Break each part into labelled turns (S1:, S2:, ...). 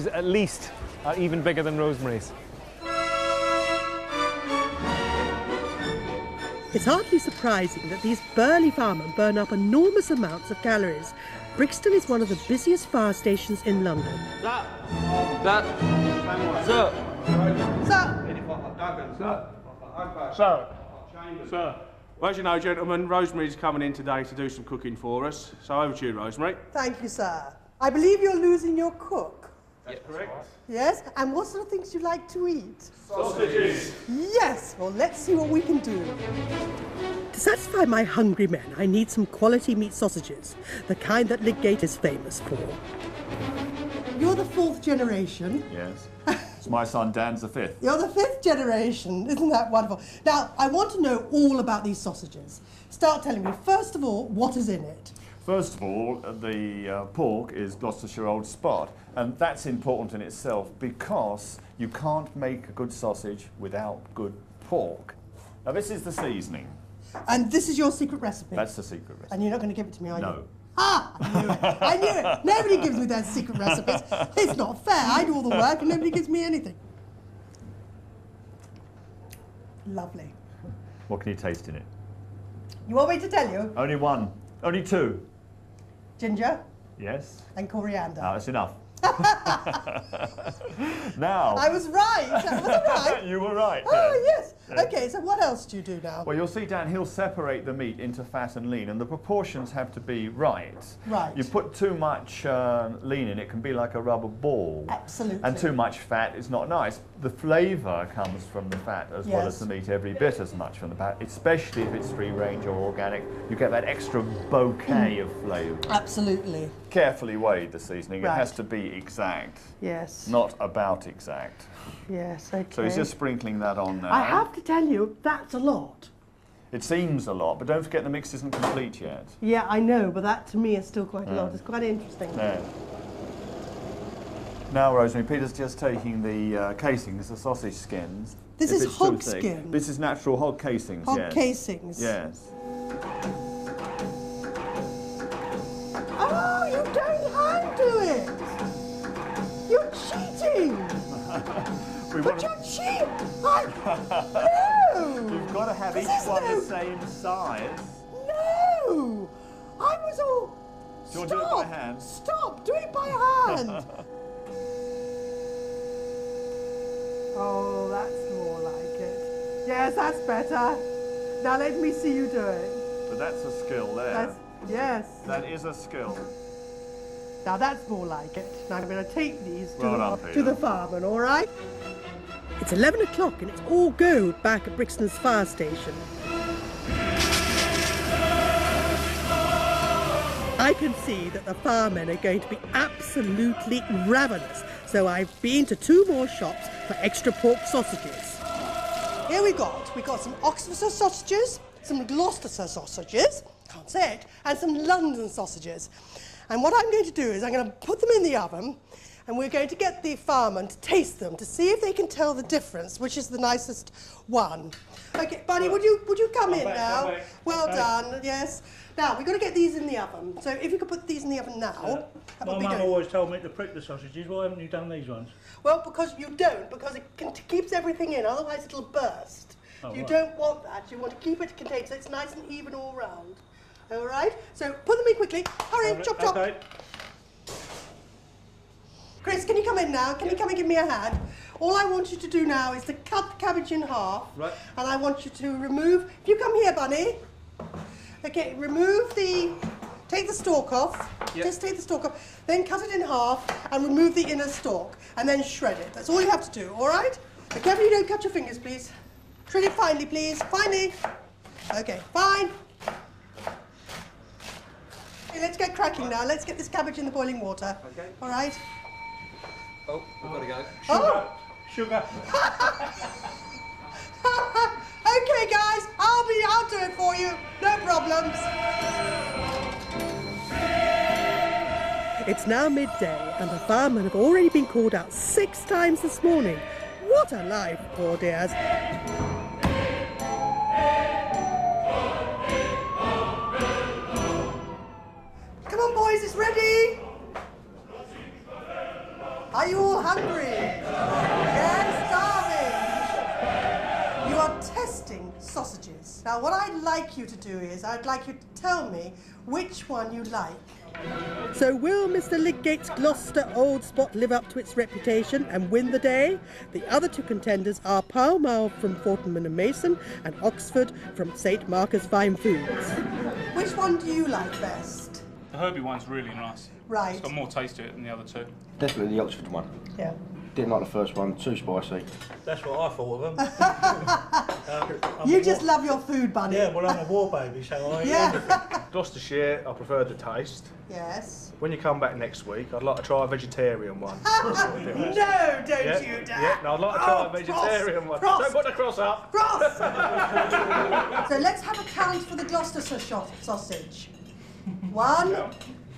S1: At least even bigger than Rosemary's.
S2: It's hardly surprising that these burly firemen burn up enormous amounts of calories. Brixton is one of the busiest fire stations in London.
S3: Sir. Well, as you know, gentlemen, Rosemary's coming in today to do some cooking for us. So over to you, Rosemary.
S4: Thank you, sir. I believe you're losing your cook.
S3: That's correct.
S4: Yes? And what sort of things do you like to eat?
S3: Sausages.
S4: Yes. Well, let's see what we can do.
S2: To satisfy my hungry men, I need some quality meat sausages, the kind that Lidgate is famous for.
S4: You're the 4th generation.
S5: Yes. It's my son Dan's the 5th.
S4: You're the 5th generation. Isn't that wonderful? Now, I want to know all about these sausages. Start telling me, first of all, what is in it?
S5: First of all, the pork is Gloucestershire Old Spot, and that's important in itself because you can't make a good sausage without good pork. Now, this is the seasoning.
S4: And this is your secret recipe?
S5: That's the secret recipe.
S4: And you're not going to give it to me, are you?
S5: No.
S4: Ah, I knew it. I knew it. Nobody gives me their secret recipes. It's not fair. I do all the work and nobody gives me anything. Lovely.
S5: What can you taste in it?
S4: You want me to tell you?
S5: Only one. Only 2.
S4: Ginger
S5: Yes.
S4: and coriander.
S5: No, that's enough. Now.
S4: I was right. Was I right?
S5: You were right.
S4: Oh, yes.
S5: Yes.
S4: Okay, so what else do you do now?
S5: Well, you'll see, Dan, he'll separate the meat into fat and lean, and the proportions have to be right.
S4: Right.
S5: You put too much lean in, it can be like a rubber ball.
S4: Absolutely.
S5: And too much fat is not nice. The flavour comes from the fat as well as the meat, every bit as much from the fat, especially if it's free-range or organic. You get that extra bouquet of flavour.
S4: Absolutely.
S5: Carefully weighed, the seasoning.
S4: Right.
S5: It has to be exact.
S4: Yes.
S5: Not about exact.
S4: Yes, okay.
S5: So he's just sprinkling that on now.
S4: I have to tell you, that's a lot.
S5: It seems a lot, but don't forget the mix isn't complete yet.
S4: Yeah, I know, but that to me is still quite a lot. It's quite interesting.
S5: Yeah. Now, Rosemary, Peter's just taking the casings, the sausage skins.
S4: This
S5: If
S4: is
S5: it's too
S4: hog
S5: thick.
S4: skin?
S5: This is natural hog casings,
S4: Hog
S5: yes.
S4: casings?
S5: Yes.
S4: Oh, you don't handle it! You're cheating! But you're cheating! No!
S5: You've got to have each one the same size.
S4: No! I was all...
S5: Do you want to do it by hand?
S4: Stop! Do it by hand! Oh, that's more like it. Yes, that's better. Now let me see you do it.
S5: But that's a skill there.
S4: Yes.
S5: That is a skill.
S4: Now that's more like it. Now I'm going to take these
S5: Well done,
S4: to
S5: Peter.
S4: the fireman, all right?
S2: It's 11 o'clock and it's all go back at Brixton's fire station. I can see that the firemen are going to be absolutely ravenous, so I've been to 2 more shops for extra pork sausages.
S4: Here we got some Oxfordshire sausages, some Gloucestershire sausages, can't say it, and some London sausages. And what I'm going to do is I'm going to put them in the oven, and we're going to get the fireman to taste them to see if they can tell the difference, which is the nicest one. Okay, Bunny, would you come in now? Well done, yes. Now, we've got to get these in the oven. So if you could put these in the oven now, that would be
S6: My mum
S4: good.
S6: always told me to prick the sausages. Why haven't you done these ones?
S4: Well, because you don't, because it keeps everything in, otherwise it'll burst.
S6: Oh,
S4: You
S6: right.
S4: don't want that. You want to keep it contained so it's nice and even all round. All right? So put them in quickly. Hurry, chop, chop.
S6: Okay.
S4: Chris, can you come in now? Can you come and give me a hand? All I want you to do now is to cut the cabbage in half.
S3: Right.
S4: And I want you to remove... If you come here, Bunny. Okay, take the stalk off.
S3: Yep.
S4: Just take the stalk off. Then cut it in half and remove the inner stalk. And then shred it. That's all you have to do, all right? Be careful you don't cut your fingers, please. Shred it finely, please. Finely. Okay, fine. Okay, let's get cracking now. Let's get this cabbage in the boiling water.
S3: Okay.
S4: All right?
S3: Oh, we've got to go.
S4: Oh!
S6: Sugar.
S4: Okay, guys, I'll do it for you. No problems.
S2: It's now midday and the firemen have already been called out 6 times this morning. What a life, poor dears.
S4: Come on, boys, it's ready. Are you all hungry? Yes, darling. You are testing sausages. Now, what I'd like you to do is, I'd like you to tell me which one you like. So will Mr. Lidgate's Gloucester Old Spot live up to its reputation and win the day? The other two contenders are Pall Mall from Fortnum and Mason and Oxford from St Mark's Fine Foods. Which one do you like best?
S7: The Herbie one's really nice.
S4: Right.
S7: It's got more taste to it than the other two.
S8: Definitely the Oxford one.
S4: Yeah.
S8: Didn't like the first one, too spicy.
S6: That's what I thought of them.
S4: You just love your food, Bunny.
S6: Yeah, well, I'm a war baby, so I eat everything.
S4: Yeah.
S3: Gloucestershire, I prefer the taste.
S4: Yes.
S3: When you come back next week, I'd like to try a vegetarian one.
S4: No, don't you, Dad?
S3: Yeah, no, I'd like to try a vegetarian one.
S4: Cross.
S3: Don't put the cross up.
S4: Cross! So let's have a count for the Gloucestershire sausage. 1,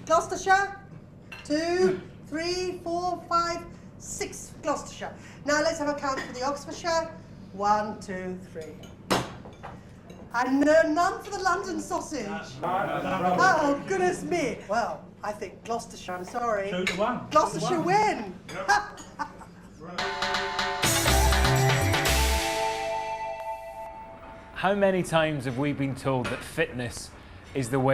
S4: Gloucestershire. 2, 3, 4, 5, 6, Gloucestershire. Now let's have a count for the Oxfordshire. 1, 2, 3. And none for the London sausage. Oh, goodness me. Well, I think Gloucestershire, I'm sorry.
S6: 2-1.
S4: Gloucestershire win.
S1: How many times have we been told that fitness is the way